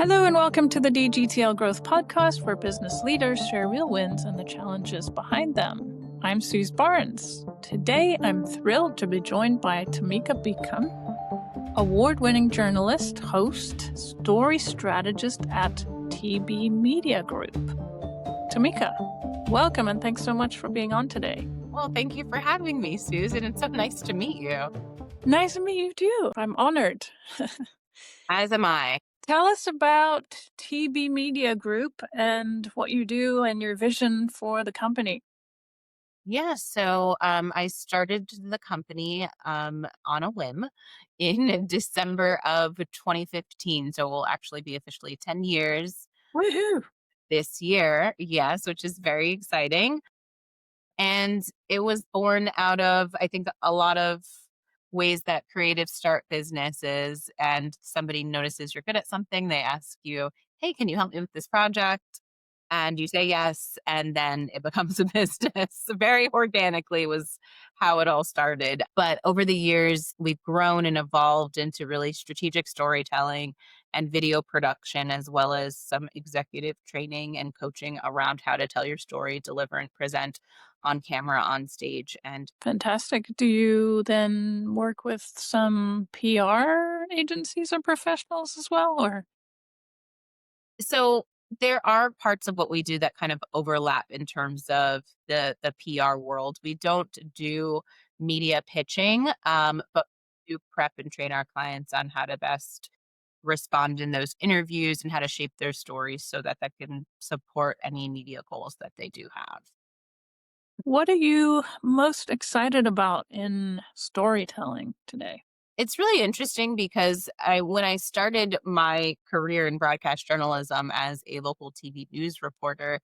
Hello and welcome to the DGTL Growth Podcast, where business leaders share real wins and the challenges behind them. I'm Suse Barnes. Today, I'm thrilled to be joined by Tamika Bickham, award-winning journalist, host, story strategist at TB Media Group. Tamika, welcome and thanks so much for being on today. Well, thank you for having me, Susan. It's so nice to meet you. Nice to meet you too. I'm honored. As am I. Tell us about TB Media Group and what you do and your vision for the company. Yeah, so I started the company on a whim in December of 2015. So we'll actually be officially 10 years Woohoo! this year. Yes, which is very exciting. And it was born out of, I think, a lot of ways that creatives start businesses, and somebody notices you're good at something. They ask you, hey, can you help me with this project? And you say yes, and then it becomes a business. Very organically was how it all started. But over the years, we've grown and evolved into really strategic storytelling and video production, as well as some executive training and coaching around how to tell your story, deliver, and present on camera, on stage. And Fantastic. Do you then work with some PR agencies or professionals as well, or? so there are parts of what we do that kind of overlap in terms of the PR world. We don't do media pitching, but we do prep and train our clients on how to best respond in those interviews and how to shape their stories so that that can support any media goals that they do have. What are you most excited about in storytelling today? It's really interesting because when I started my career in broadcast journalism as a local TV news reporter,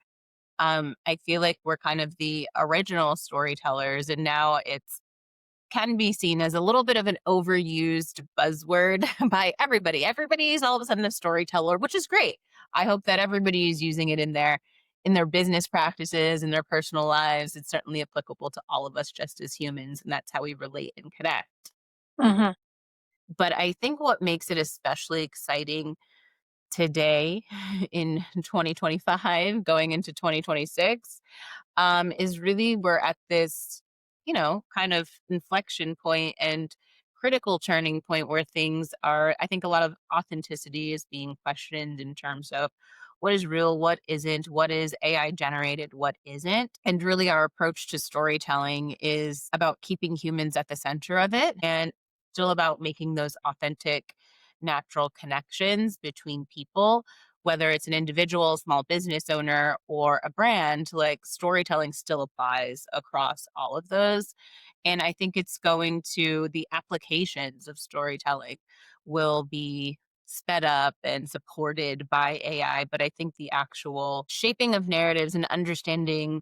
I feel like we're kind of the original storytellers, and now it's can be seen as a little bit of an overused buzzword by everybody. Everybody's all of a sudden a storyteller, which is great. I hope that everybody is using it in their business practices, in their personal lives. It's certainly applicable to all of us just as humans, and that's how we relate and connect. Mm-hmm. But I think what makes it especially exciting today in 2025, going into 2026, is really we're at this, kind of inflection point and critical turning point where things are, I think a lot of authenticity is being questioned in terms of what is real, what isn't, what is AI generated, what isn't. And really, our approach to storytelling is about keeping humans at the center of it and still about making those authentic, natural connections between people, whether it's an individual, small business owner, or a brand. Like, storytelling still applies across all of those. And I think it's going to, the applications of storytelling will be sped up and supported by AI. But I think the actual shaping of narratives and understanding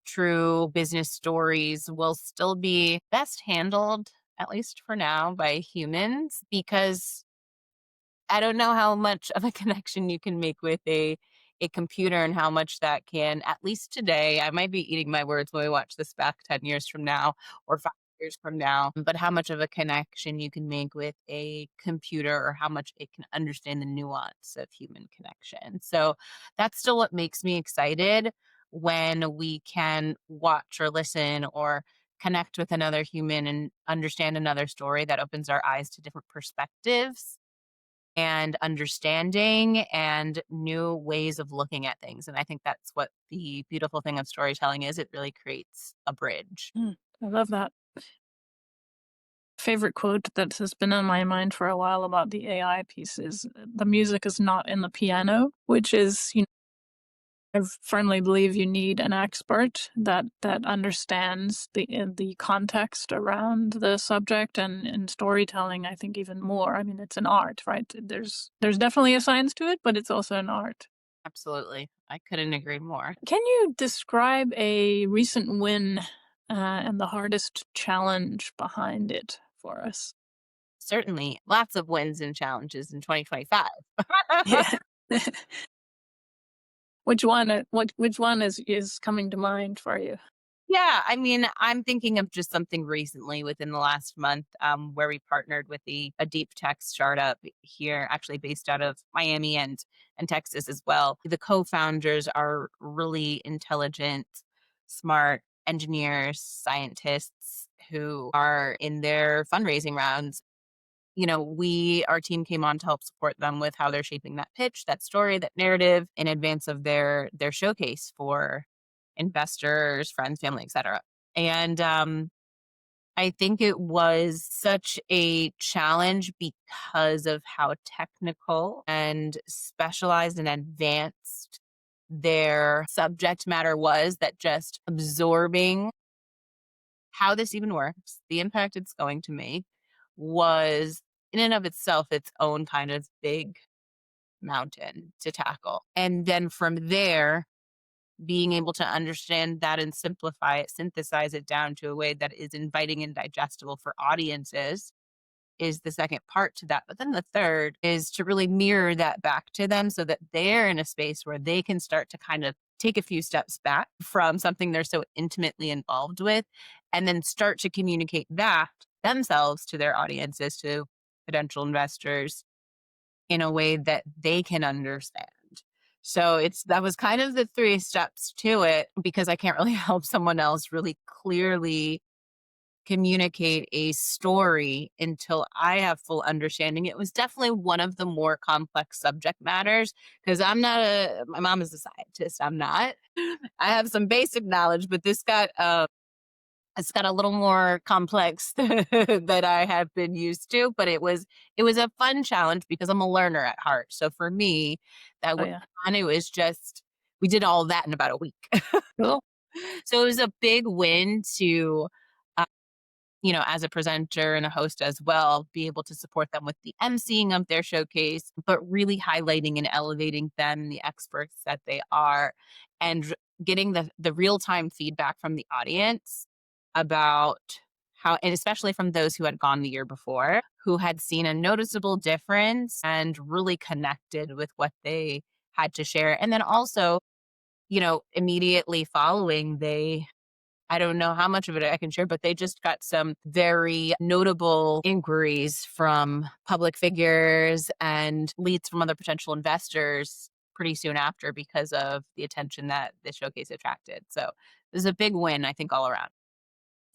true business stories will still be best handled, at least for now, by humans, because I don't know how much of a connection you can make with a computer and how much that can, at least today, I might be eating my words when we watch this back 10 years from now or 5 years from now, but how much of a connection you can make with a computer or how much it can understand the nuance of human connection. So that's still what makes me excited when we can watch or listen or connect with another human and understand another story that opens our eyes to different perspectives and understanding and new ways of looking at things. And I think that's what the beautiful thing of storytelling is. It really creates a bridge. I love that. Favorite quote that has been on my mind for a while about the AI piece is the music is not in the piano, which is, I firmly believe you need an expert that understands the context around the subject, and storytelling, I think, even more. I mean, it's an art, right? There's definitely a science to it, but it's also an art. Absolutely. I couldn't agree more. Can you describe a recent win and the hardest challenge behind it for us? Certainly lots of wins and challenges in 2025. Yeah. Which one? Which one is coming to mind for you? Yeah, I mean, I'm thinking of just something recently within the last month, where we partnered with a deep tech startup here, actually based out of Miami and Texas as well. The co-founders are really intelligent, smart engineers, scientists who are in their fundraising rounds. Our team came on to help support them with how they're shaping that pitch, that story, that narrative in advance of their showcase for investors, friends, family, etc. And I think it was such a challenge because of how technical and specialized and advanced their subject matter was, that just absorbing how this even works, the impact it's going to make, was in and of itself its own kind of big mountain to tackle. And then from there, being able to understand that and simplify it, synthesize it down to a way that is inviting and digestible for audiences is the second part to that. But then the third is to really mirror that back to them so that they're in a space where they can start to kind of take a few steps back from something they're so intimately involved with, and then start to communicate that themselves to their audiences, to potential investors, in a way that they can understand. So that was kind of the three steps to it, because I can't really help someone else really clearly communicate a story until I have full understanding. It was definitely one of the more complex subject matters, because my mom is a scientist. I'm not. I have some basic knowledge, but it's got a little more complex that I have been used to, but it was a fun challenge because I'm a learner at heart. So for me, that Oh was yeah. fun. It was just, we did all that in about a week. Cool. So it was a big win to, as a presenter and a host as well, be able to support them with the emceeing of their showcase, but really highlighting and elevating them, the experts that they are, and getting the real time feedback from the audience about how, and especially from those who had gone the year before, who had seen a noticeable difference and really connected with what they had to share. And then also, immediately following, I don't know how much of it I can share, but they just got some very notable inquiries from public figures and leads from other potential investors pretty soon after, because of the attention that the showcase attracted. So it was a big win, I think, all around.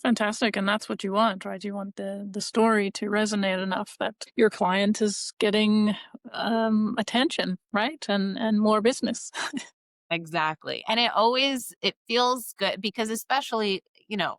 Fantastic. And that's what you want, right? You want the story to resonate enough that your client is getting attention, right? And more business. Exactly. And it feels good because, especially,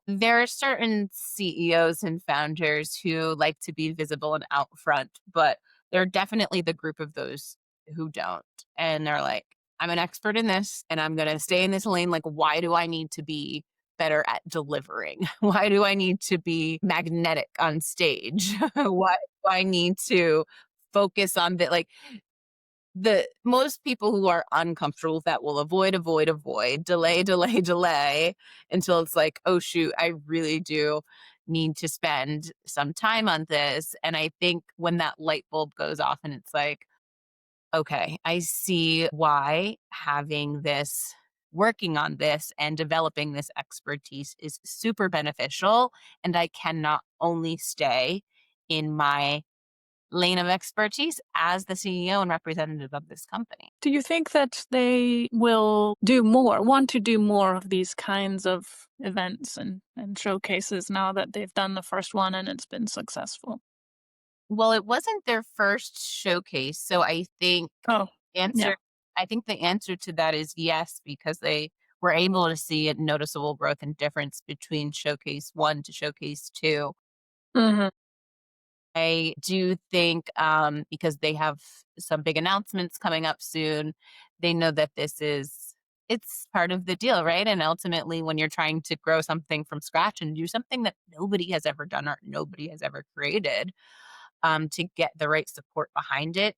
there are certain CEOs and founders who like to be visible and out front, but they're definitely the group of those who don't. And they're like, I'm an expert in this and I'm going to stay in this lane. Like, why do I need to be better at delivering? Why do I need to be magnetic on stage? Why do I need to focus on the, like, the most people who are uncomfortable with that will avoid, delay until it's like, oh shoot, I really do need to spend some time on this. And I think when that light bulb goes off and it's like, okay, I see why working on this and developing this expertise is super beneficial. And I can not only stay in my lane of expertise as the CEO and representative of this company. Do you think that they will want to do more of these kinds of events and showcases now that they've done the first one and it's been successful? Well, it wasn't their first showcase, so Oh, yeah. answer I think the answer to that is yes, because they were able to see a noticeable growth and difference between showcase 1 to showcase 2. Hmm. I do think, because they have some big announcements coming up soon, they know that it's part of the deal, right? And ultimately, when you're trying to grow something from scratch and do something that nobody has ever done or nobody has ever created, to get the right support behind it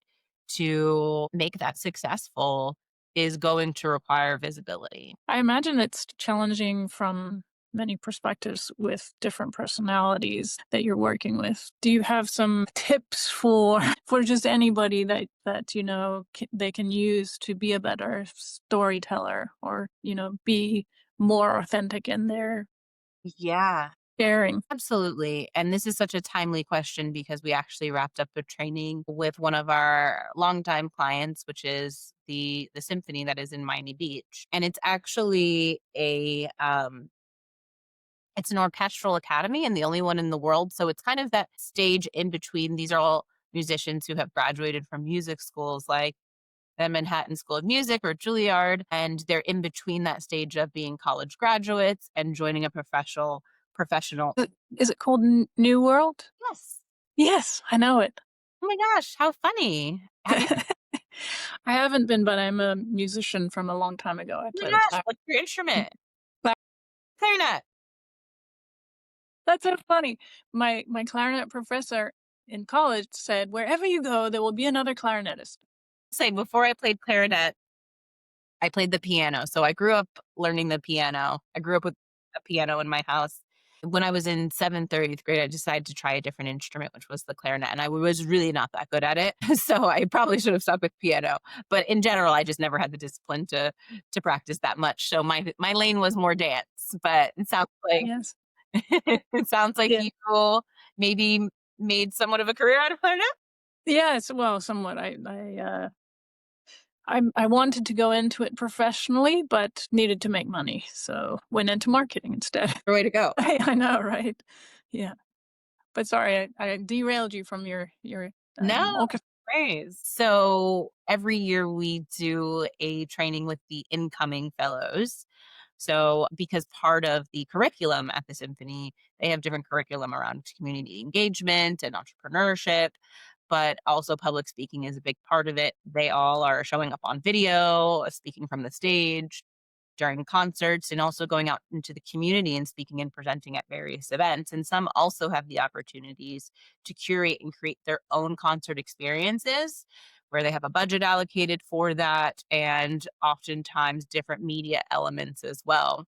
to make that successful is going to require visibility. I imagine it's challenging from many perspectives with different personalities that you're working with. Do you have some tips for for just anybody that they can use to be a better storyteller or be more authentic in their Yeah, sharing. absolutely. And this is such a timely question because we actually wrapped up a training with one of our longtime clients, which is the symphony that is in Miami Beach. And it's actually it's an orchestral academy and the only one in the world. So it's kind of that stage in between. These are all musicians who have graduated from music schools like the Manhattan School of Music or Juilliard, and they're in between that stage of being college graduates and joining a professional. Is it called New World? Yes. Yes, I know it. Oh my gosh, how funny. Have you? I haven't been, but I'm a musician from a long time ago. I Oh my play the gosh, what's your instrument? cla Clarinet. That's so funny. My clarinet professor in college said, "Wherever you go, there will be another clarinetist." Say before I played clarinet, I played the piano. So I grew up learning the piano. I grew up with a piano in my house. When I was in seventh or eighth grade, I decided to try a different instrument, which was the clarinet. And I was really not that good at it. So I probably should have stuck with piano. But in general, I just never had the discipline to practice that much. So my lane was more dance. But it sounds like Yes. it sounds like Yeah. you maybe made somewhat of a career out of clarinet. Yes, well, somewhat. I wanted to go into it professionally, but needed to make money, so went into marketing instead. Way to go. I know, right? Yeah. But sorry, I derailed you from your No, orchestra. praise. So every year we do a training with the incoming fellows. So because part of the curriculum at the symphony, they have different curriculum around community engagement and entrepreneurship, but also public speaking is a big part of it. They all are showing up on video, speaking from the stage during concerts, and also going out into the community and speaking and presenting at various events. And some also have the opportunities to curate and create their own concert experiences where they have a budget allocated for that and oftentimes different media elements as well.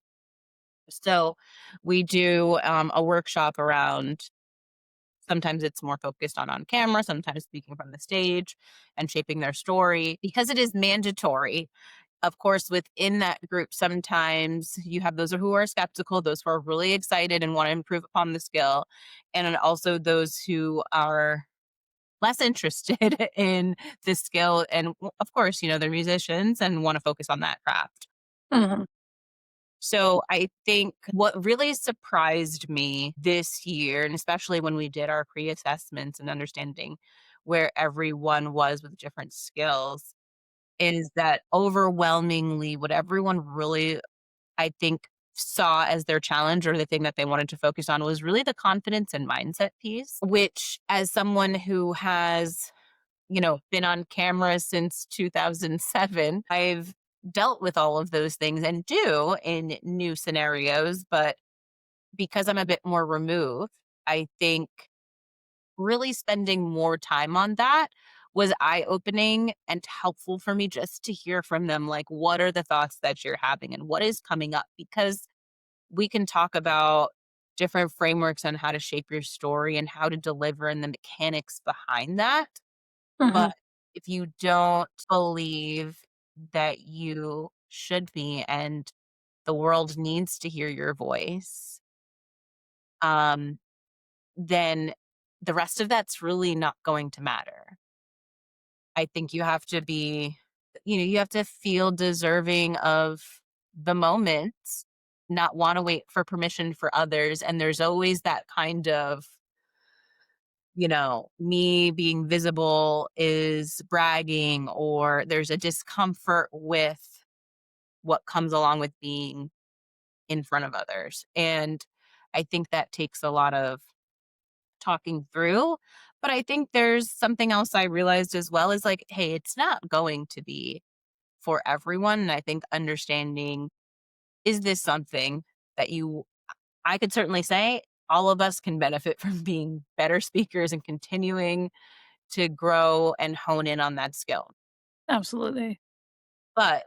So we do a workshop around, sometimes it's more focused on camera, sometimes speaking from the stage and shaping their story because it is mandatory. Of course, within that group, sometimes you have those who are skeptical, those who are really excited and want to improve upon the skill, and then also those who are less interested in the skill. And of course, they're musicians and want to focus on that craft. Mhm. So I think what really surprised me this year, and especially when we did our pre assessments and understanding where everyone was with different skills, is that overwhelmingly what everyone really, I think, saw as their challenge or the thing that they wanted to focus on was really the confidence and mindset piece, which as someone who has, been on camera since 2007, I've dealt with all of those things and do in new scenarios. But because I'm a bit more removed, I think really spending more time on that was eye opening and helpful for me just to hear from them. Like, what are the thoughts that you're having and what is coming up? Because we can talk about different frameworks on how to shape your story and how to deliver and the mechanics behind that. Mhm. But if you don't believe that you should be and the world needs to hear your voice, um, then the rest of that's really not going to matter. I think you have to be, you have to feel deserving of the moment, not want to wait for permission for others. And there's always that kind of, me being visible is bragging, or there's a discomfort with what comes along with being in front of others. And I think that takes a lot of talking through. But I think there's something else I realized as well is like, hey, it's not going to be for everyone. And I think understanding, is this something that I could certainly say all of us can benefit from being better speakers and continuing to grow and hone in on that skill. Absolutely. But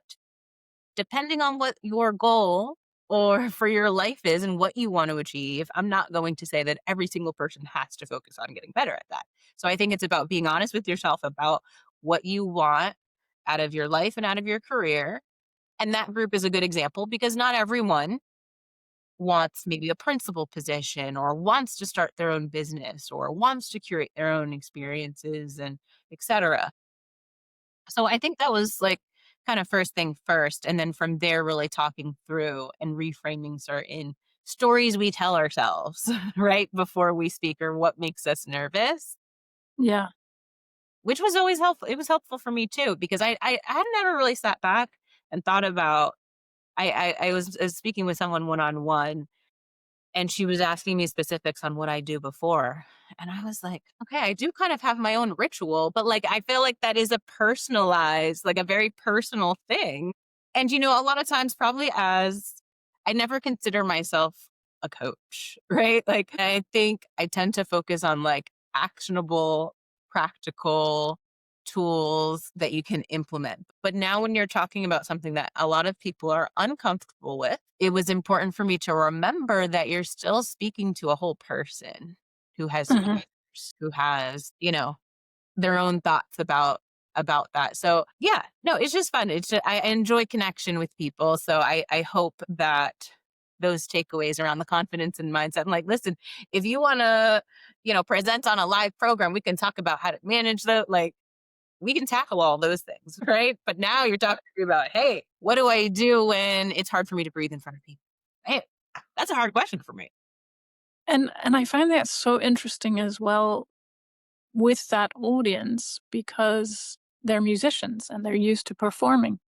depending on what your goal or for your life is and what you want to achieve, I'm not going to say that every single person has to focus on getting better at that. So I think it's about being honest with yourself about what you want out of your life and out of your career. And that group is a good example because not everyone wants maybe a principal position or wants to start their own business or wants to curate their own experiences and etc. So I think that was like kind of first thing first. And then from there, really talking through and reframing certain stories we tell ourselves right before we speak or what makes us nervous, Yeah. which was always helpful. It was helpful for me too, because I hadn't ever really sat back and thought about, I was speaking with someone one on one, and she was asking me specifics on what I do before. And I was like, okay, I do kind of have my own ritual, but like, I feel like that is a personalized, like a very personal thing. And, a lot of times, probably as I never consider myself a coach, right? Like, I think I tend to focus on like actionable, practical tools that you can implement. But now, when you're talking about something that a lot of people are uncomfortable with, it was important for me to remember that you're still speaking to a whole person who has Hmm. fears, who has, their own thoughts about that. So yeah, no, it's just fun. I enjoy connection with people. So I hope that those takeaways around the confidence and mindset. I'm like, listen, if you want to, present on a live program, we can talk about how to manage the like we can tackle all those things, right? But now you're talking to me about, hey, what do I do when it's hard for me to breathe in front of people? Hey, that's a hard question for me. And I find that so interesting as well with that audience because they're musicians and they're used to performing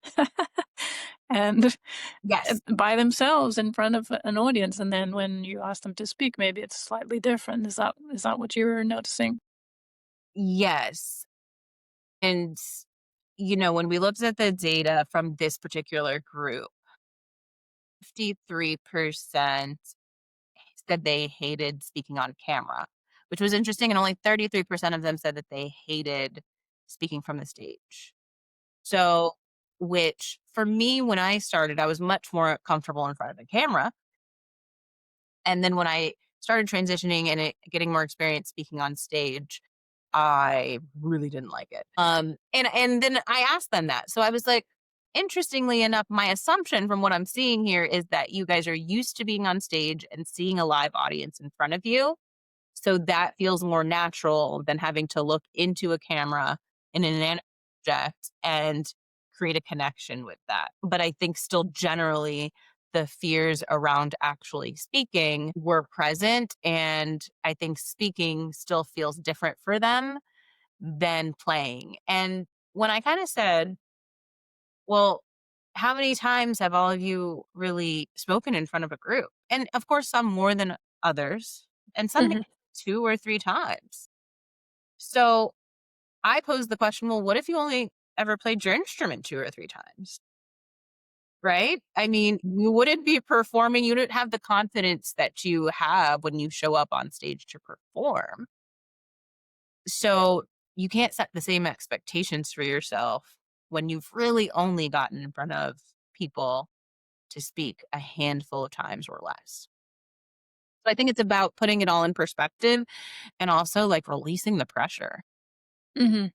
and Yes. by themselves in front of an audience. And then when you ask them to speak, maybe it's slightly different. Is that what you were noticing? Yes. And, when we looked at the data from this particular group, 53% said they hated speaking on camera, which was interesting. And only 33% of them said that they hated speaking from the stage. So, which for me, when I started, I was much more comfortable in front of the camera. And then when I started transitioning and getting more experience speaking on stage, I really didn't like it. And then I asked them that. So I was like, interestingly enough, my assumption from what I'm seeing here is that you guys are used to being on stage and seeing a live audience in front of you. So that feels more natural than having to look into a camera in an inanimate object and create a connection with that. But I think still generally the fears around actually speaking were present. And I think speaking still feels different for them than playing. And when I kind of said, well, how many times have all of you really spoken in front of a group? And of course, some more than others, and some maybe Hmm. 2 or 3 times. So I posed the question, well, what if you only ever played your instrument 2 or 3 times? Right? I mean, you wouldn't be performing, you wouldn't have the confidence that you have when you show up on stage to perform. So you can't set the same expectations for yourself when you've really only gotten in front of people to speak a handful of times or less. So I think it's about putting it all in perspective and also like releasing the pressure. Hmm.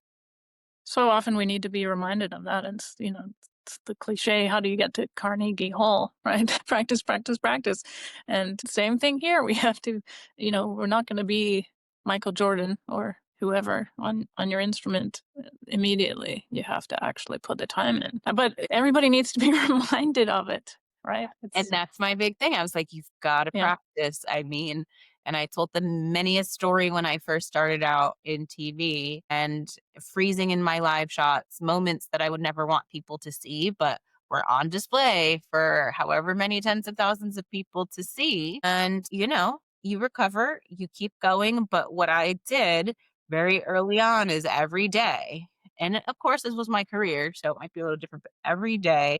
So often we need to be reminded of that. And it's the cliche, how do you get to Carnegie Hall, right? Practice, practice, practice. And same thing here. We have to, we're not going to be Michael Jordan or whoever on your instrument immediately. You have to actually put the time in. But everybody needs to be reminded of it, right? And It's that's my big thing. I was like, you've got to Yeah. practice. I mean, and I told them many a story when I first started out in TV and freezing in my live shots, moments that I would never want people to see, but were on display for however many tens of thousands of people to see. And, you recover, you keep going. But what I did very early on is every day. And of course, this was my career, so it might be a little different, but every day.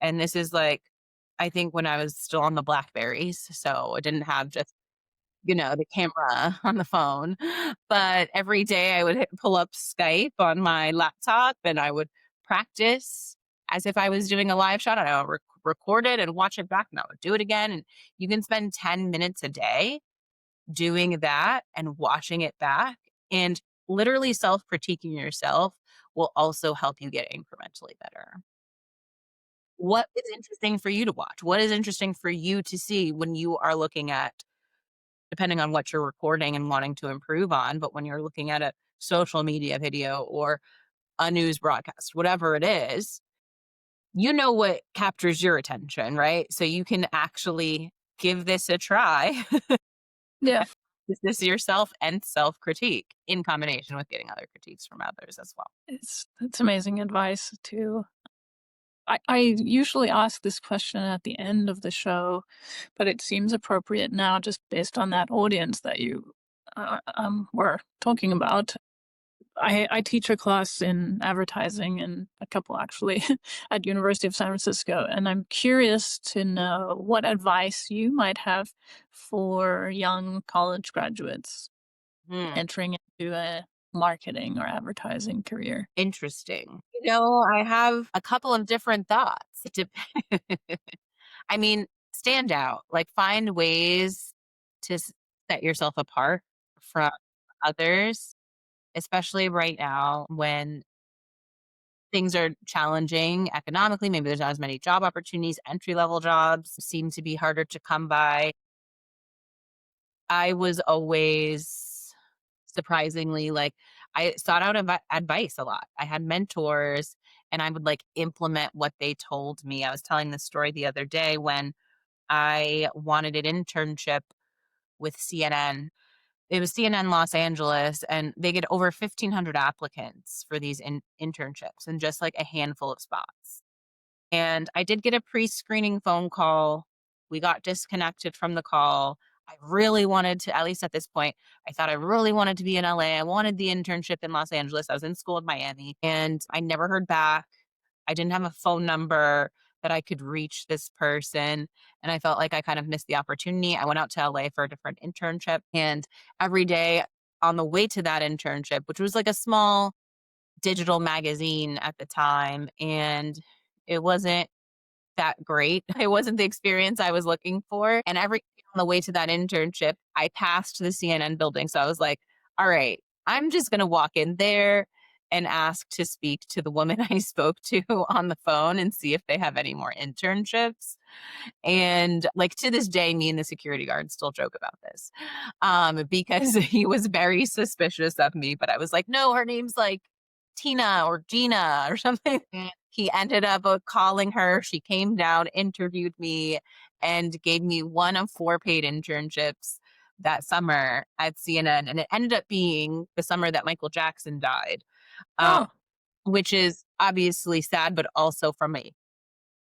And this is like, I think when I was still on the Blackberries, so I didn't have just, the camera on the phone. But every day I would pull up Skype on my laptop and I would practice as if I was doing a live shot and I would record it and watch it back and I would do it again. And you can spend 10 minutes a day doing that and watching it back and literally self critiquing yourself will also help you get incrementally better. What is interesting for you to watch? What is interesting for you to see when you are looking at, depending on what you're recording and wanting to improve on, but when you're looking at a social media video or a news broadcast, whatever it is, you know what captures your attention, right? So you can actually give this a try. Yeah, This yourself and self critique in combination with getting other critiques from others as well. it's amazing advice too. I usually ask this question at the end of the show, but it seems appropriate now just based on that audience that you were talking about. I teach a class in advertising and a couple actually at University of San Francisco, and I'm curious to know what advice you might have for young college graduates Hmm, entering into a marketing or advertising career. interesting. I have a couple of different thoughts. I mean, stand out, like find ways to set yourself apart from others, especially right now when things are challenging economically. Maybe there's not as many job opportunities, entry level jobs seem to be harder to come by. I was always surprisingly like, I sought out advice a lot. I had mentors and I would like implement what they told me. I was telling this story the other day when I wanted an internship with CNN. It was CNN Los Angeles, and they get over 1,500 applicants for these internships and just like a handful of spots. And I did get a pre-screening phone call. We got disconnected from the call. I really wanted to, at least at this point, I thought I really wanted to be in LA. I wanted the internship in Los Angeles. I was in school in Miami and I never heard back. I didn't have a phone number that I could reach this person. And I felt like I kind of missed the opportunity. I went out to LA for a different internship. And every day on the way to that internship, which was like a small digital magazine at the time, and it wasn't that great. It wasn't the experience I was looking for. And every on the way to that internship, I passed the CNN building. So I was like, all right, I'm just going to walk in there and ask to speak to the woman I spoke to on the phone and see if they have any more internships. And like to this day, me and the security guard still joke about this because he was very suspicious of me. But I was like, no, her name's like Tina or Gina or something. He ended up calling her. She came down, interviewed me, and gave me one of 4 paid internships that summer at CNN. And it ended up being the summer that Michael Jackson died, uh, Oh, which is obviously sad, but also from a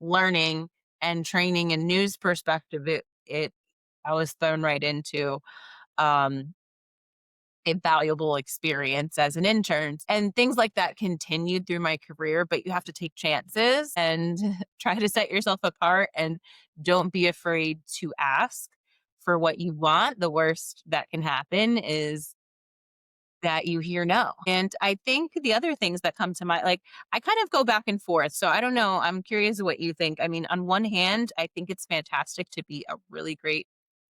learning and training and news perspective, it I was thrown right into um, a valuable experience as an intern. And things like that continued through my career, but you have to take chances and try to set yourself apart and don't be afraid to ask for what you want. The worst that can happen is that you hear no. And I think the other things that come to mind, like I kind of go back and forth. So I don't know. I'm curious what you think. I mean, on one hand, I think it's fantastic to be a really great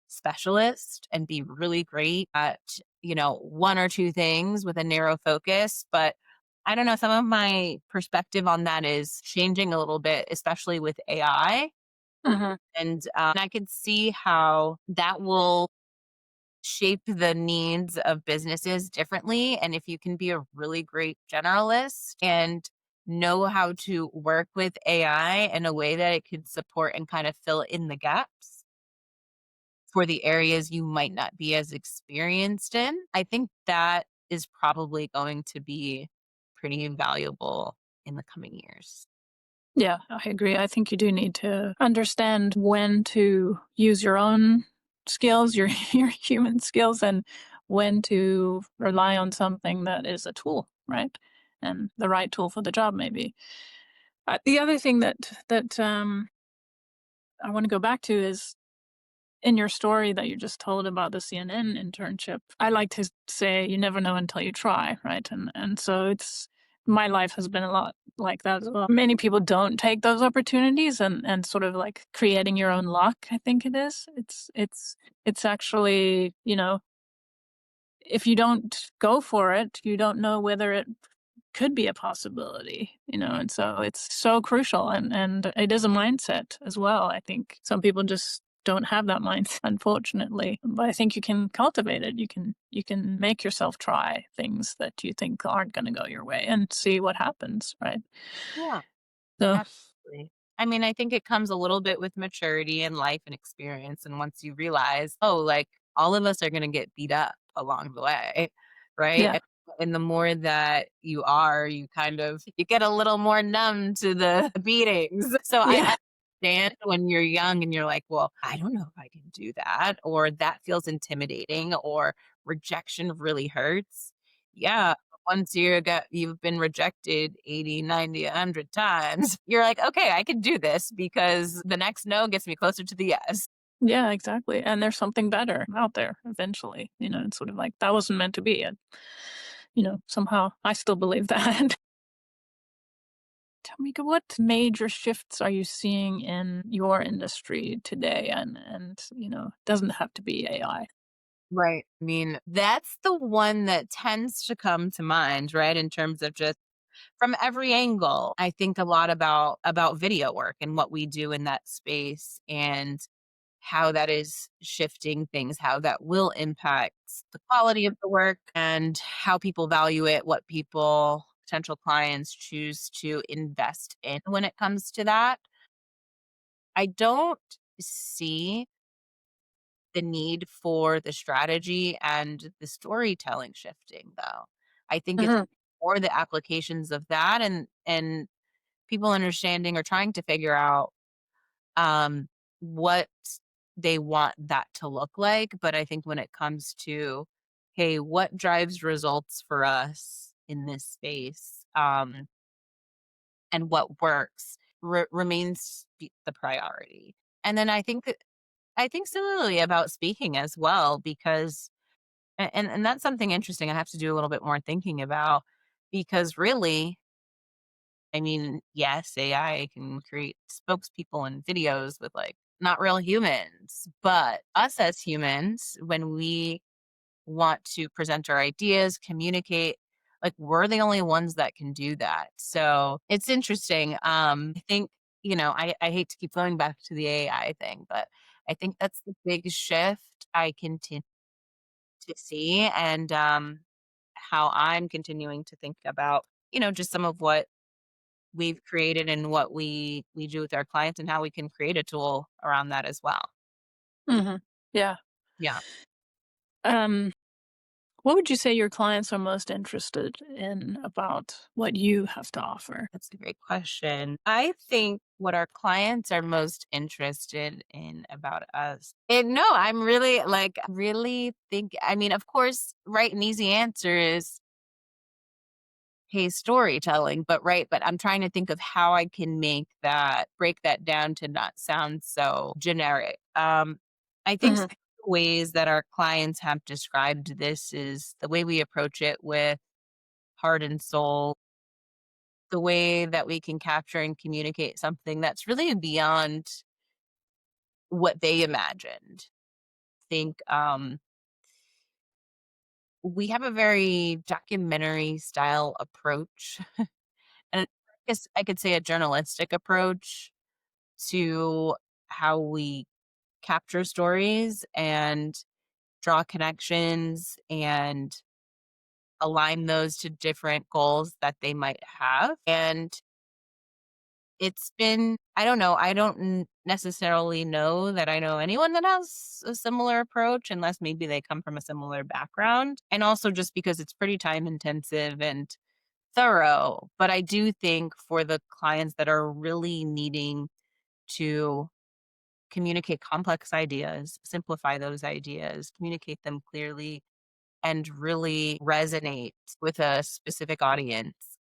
specialist and be really great at, one or two things with a narrow focus. But I don't know. Some of my perspective on that is changing a little bit, especially with AI. mhm. And I could see how that will shape the needs of businesses differently. And if you can be a really great generalist and know how to work with AI in a way that it could support and kind of fill in the gaps for the areas you might not be as experienced in, I think that is probably going to be pretty invaluable in the coming years. Yeah, I agree. I think you do need to understand when to use your own skills, your your human skills, and when to rely on something that is a tool, right? And the right tool for the job, maybe. The other thing that I want to go back to is in your story that you just told about the CNN internship. I like to say you never know until you try, right? And so it's my life has been a lot like that as well. Many people don't take those opportunities and sort of like creating your own luck, I think it is. It's actually, if you don't go for it, you don't know whether it could be a possibility, and so it's so crucial, and it is a mindset as well. I think some people just don't have that mindset, unfortunately, but I think you can cultivate it. You can make yourself try things that you think aren't going to go your way and see what happens, right? Yeah. So Absolutely. I mean, I think it comes a little bit with maturity and life and experience. And once you realize, oh, like all of us are going to get beat up along the way, right? yeah, And the more that you are, you kind of you get a little more numb to the beatings. So yeah, I understand when you're young and you're like, well, I don't know if I can do that, or that feels intimidating, or rejection really hurts. Yeah, once you've been rejected 80, 90, 100 times, you're like, "Okay, I can do this because the next no gets me closer to the yes." yeah, exactly. And there's something better out there eventually. It's sort of like that wasn't meant to be. And somehow I still believe that. Tamika, what major shifts are you seeing in your industry today? And doesn't have to be AI. Right. I mean, that's the one that tends to come to mind, right? In terms of just from every angle. I think a lot about video work and what we do in that space and how that is shifting things, how that will impact the quality of the work and how people value it, what people, potential clients choose to invest in when it comes to that. I don't see the need for the strategy and the storytelling shifting though. I think it's Mhm. more the applications of that and people understanding or trying to figure out what they want that to look like. But I think when it comes to, hey, what drives results for us in this space, and what works remains the priority. And then I think similarly about speaking as well, because and that's something interesting I have to do a little bit more thinking about because really I mean, yes, AI can create spokespeople and videos with like not real humans, but us as humans, when we want to present our ideas, communicate, like we're the only ones that can do that. So it's interesting. I think, I hate to keep going back to the AI thing, but I think that's the big shift I continue to see and how I'm continuing to think about, just some of what we've created and what we do with our clients and how we can create a tool around that as well. Mhm. Yeah. Yeah, Um, what would you say your clients are most interested in about what you have to offer? that's a great question. I think what our clients are most interested in about us. And no, I'm really like really think I mean, of course, right an easy answer is hey, storytelling, but I'm trying to think of how I can break that down to not sound so generic. I think Mhm. some of the ways that our clients have described this is the way we approach it with heart and soul, the way that we can capture and communicate something that's really beyond what they imagined. Think we have a very documentary style approach and I guess I could say a journalistic approach to how we capture stories and draw connections and align those to different goals that they might have. And it's been, I don't know, I don't necessarily know that I know anyone that has a similar approach unless maybe they come from a similar background. And also just because it's pretty time intensive and thorough. But I do think for the clients that are really needing to communicate complex ideas, simplify those ideas, communicate them clearly, and really resonate with a specific audience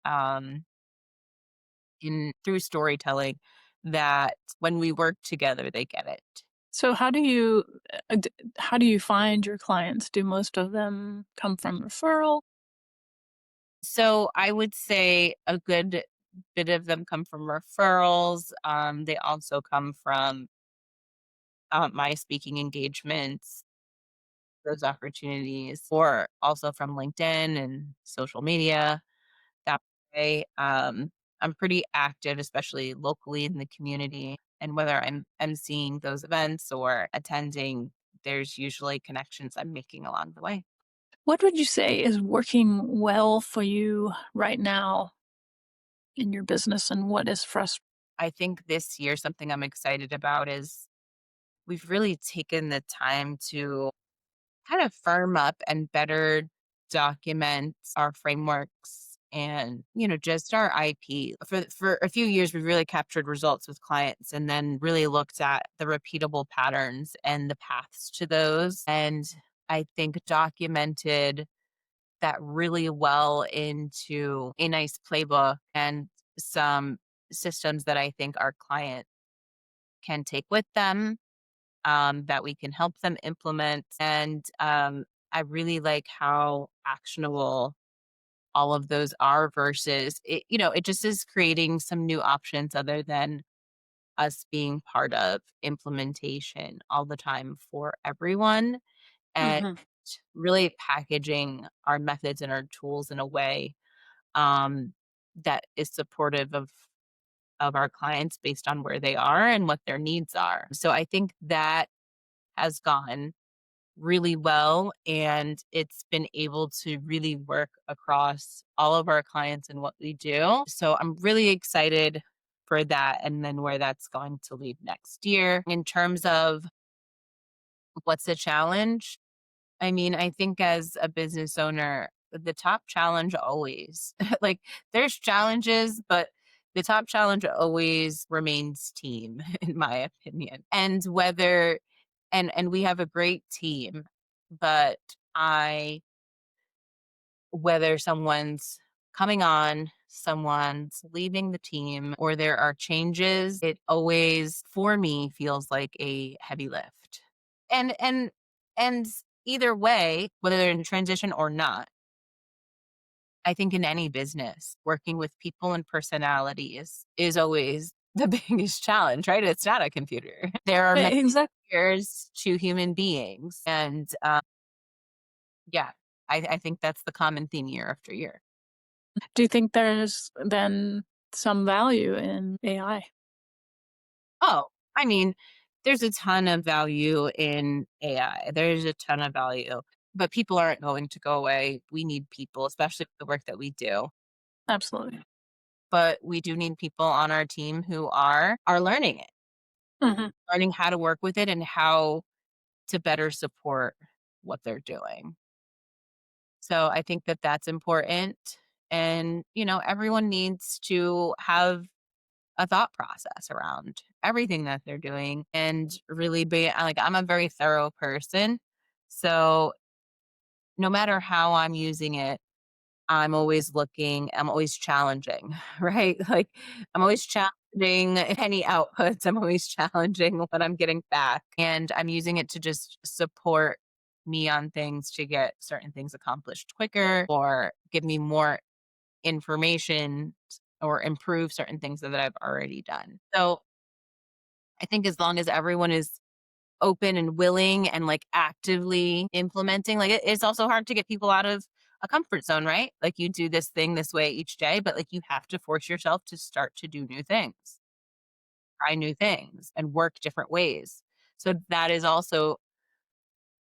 in through storytelling. That when we work together, they get it. So how do you find your clients? Do most of them come from referral? So I would say a good bit of them come from referrals. They also come from my speaking engagements, those opportunities, or also from LinkedIn and social media. That. I'm pretty active, especially locally in the community. And whether I'm emceeing those events or attending, there's usually connections I'm making along the way. What would you say is working well for you right now in your business, and what is frustrating? I think this year, something I'm excited about is we've really taken the time to kind of firm up and better document our frameworks and just our IP. For a few years we really captured results with clients and then really looked at the repeatable patterns and the paths to those, and I think documented that really well into a nice playbook and some systems that I think our client can take with them, that we can help them implement. And I really like how actionable all of those are versus it just is creating some new options other than us being part of implementation all the time for everyone, and Mhm. really packaging our methods and our tools in a way um, that is supportive of our clients based on where they are and what their needs are. So I think that has gone really well, and it's been able to really work across all of our clients and what we do. So I'm really excited for that and then where that's going to lead next year. In terms of what's the challenge, I mean, I think as a business owner, the top challenge always, like there's challenges, but the top challenge always remains team, in my opinion. And and we have a great team, but I, whether someone's coming on, someone's leaving the team, or there are changes, it always, for me, feels like a heavy lift. And either way, whether they're in transition or not, I think in any business, working with people and personalities is always the biggest challenge, right? It's not a computer. There are many Exactly. layers to human beings. And yeah, I think that's the common theme year after year. Do you think there's then some value in AI? Oh, I mean, there's a ton of value in AI. There's a ton of value, but people aren't going to go away. We need people, especially with the work that we do. Absolutely. But we do need people on our team who are learning it, Mhm. learning how to work with it and how to better support what they're doing. So I think that that's important. And, everyone needs to have a thought process around everything that they're doing and really be like, I'm a very thorough person. So no matter how I'm using it, I'm always challenging, right? Like I'm always challenging any outputs. I'm always challenging what I'm getting back. And I'm using it to just support me on things to get certain things accomplished quicker or give me more information or improve certain things that I've already done. So I think as long as everyone is open and willing and like actively implementing, like it's also hard to get people out of a comfort zone, right? Like you do this thing this way each day, but like you have to force yourself to start to do new things, try new things, and work different ways. So that is also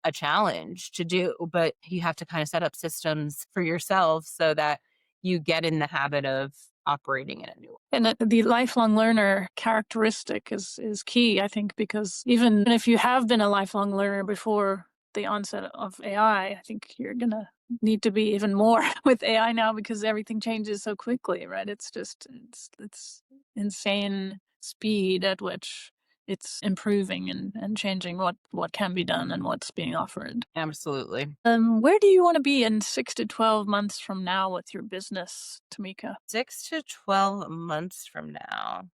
a challenge to do, but you have to kind of set up systems for yourself so that you get in the habit of operating in a new way. And the lifelong learner characteristic is key, I think, because even if you have been a lifelong learner before the onset of AI, I think you're gonna need to be even more with AI now because everything changes so quickly, right? It's insane speed at which it's improving and changing what can be done and what's being offered. Absolutely. Where do you want to be in 6 to 12 months from now with your business, Tamika? 6 to 12 months from now,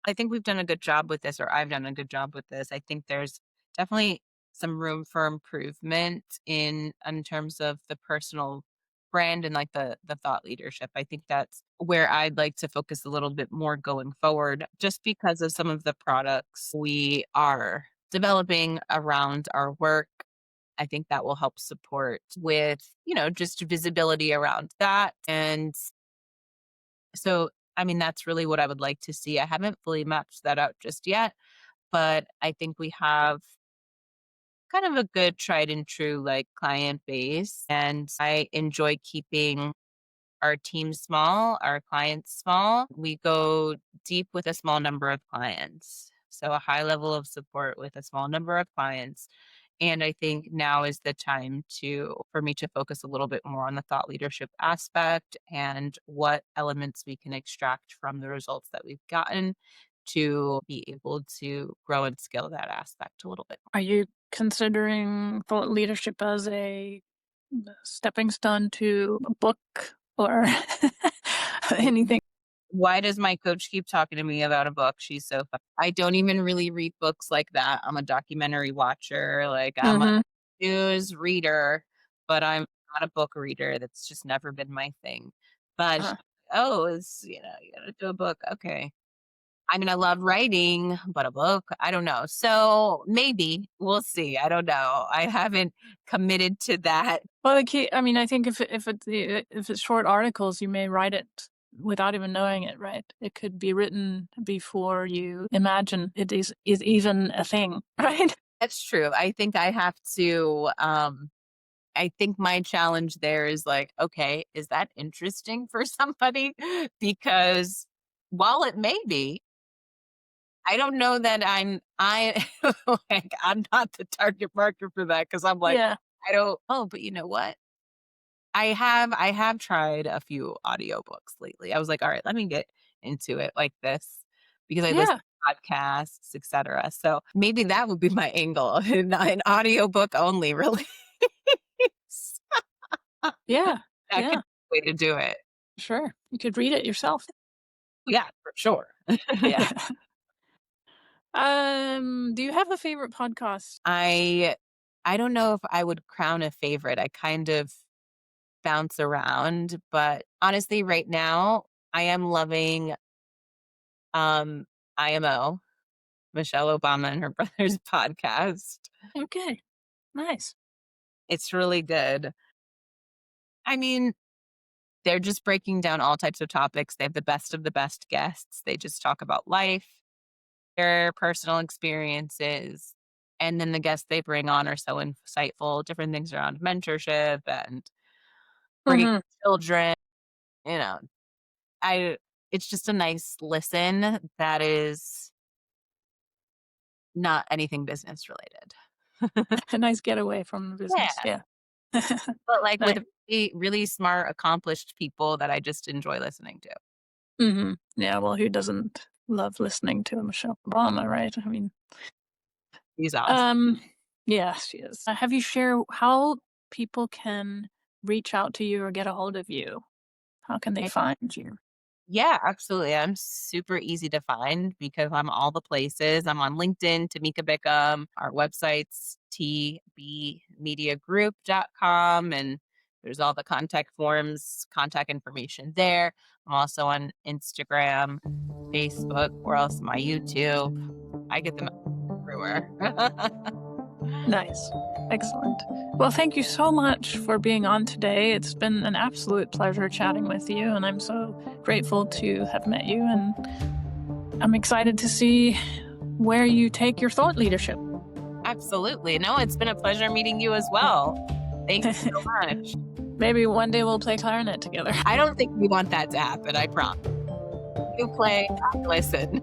I think we've done a good job with this, or I've done a good job with this. I think there's definitely some room for improvement in terms of the personal brand and like the thought leadership. I think that's where I'd like to focus a little bit more going forward, just because of some of the products we are developing around our work. I think that will help support with, just visibility around that. And So, I mean, that's really what I would like to see. I haven't fully mapped that out just yet, but I think we have kind of a good tried and true like client base. And I enjoy keeping our team small, our clients small. We go deep with a small number of clients. So a high level of support with a small number of clients. And I think now is the time for me to focus a little bit more on the thought leadership aspect and what elements we can extract from the results that we've gotten to be able to grow and scale that aspect a little bit. Are you considering thought leadership as a stepping stone to a book or anything? Why does my coach keep talking to me about a book? She's so fun. I don't even really read books like that. I'm a documentary watcher. Like I'm a Mm-hmm. news reader, but I'm not a book reader. That's just never been my thing. But Uh, oh, you gotta do a book. Okay. I mean, I love writing, but a book, I don't know. So maybe we'll see. I don't know. I haven't committed to that. well, the key, I mean, I think if it's short articles, you may write it without even knowing it, right? It could be written before you imagine it is even a thing, right? That's true. I think I have to I think my challenge there is like, okay, is that interesting for somebody? Because while it may be, I don't know that I like I'm not the target market for that because I'm like, Yeah, I don't but you know what? I have tried a few audiobooks lately. I was like, all right, let me get into it like this because I listen yeah, to podcasts, etc. So maybe that would be my angle, an audiobook only release. yeah, That could yeah. be a way to do it. Sure, you could read it yourself. Yeah, for sure. Yeah. Do you have a favorite podcast? I I don't know if I would crown a favorite. I kind of bounce around, but honestly, right now, I am loving IMO, Michelle Obama and her brother's podcast. Okay, nice. It's really good. I mean, they're just breaking down all types of topics. They have the best of the best guests. They just talk about life, their personal experiences. And then the guests they bring on are so insightful, different things around mentorship and bringing Hmm. children, you know, I it's just a nice listen that is not anything business related. A nice getaway from the business. Yeah, Yeah. but, like, with Nice. really, really smart, accomplished people that I just enjoy listening to. Hmm. Yeah. Well, who doesn't love listening to Michelle Obama, right? I mean, He's awesome. um, yeah, she is. Have you shared how people can reach out to you or get a hold of you? How can they find you? Yeah, absolutely. I'm super easy to find because I'm all the places. I'm on LinkedIn, Tamika Bickham. Our website's tbmediagroup.com, and there's all the contact forms, contact information there. I'm also on Instagram, Facebook. Where else am I? YouTube. I get them everywhere. Nice. Excellent. Well, thank you so much for being on today. It's been an absolute pleasure chatting with you, and I'm so grateful to have met you. And I'm excited to see where you take your thought leadership. Absolutely. No, it's been a pleasure meeting you as well. Thank you so much. Maybe one day we'll play clarinet together. I don't think we want that to happen, I promise. You play, I listen.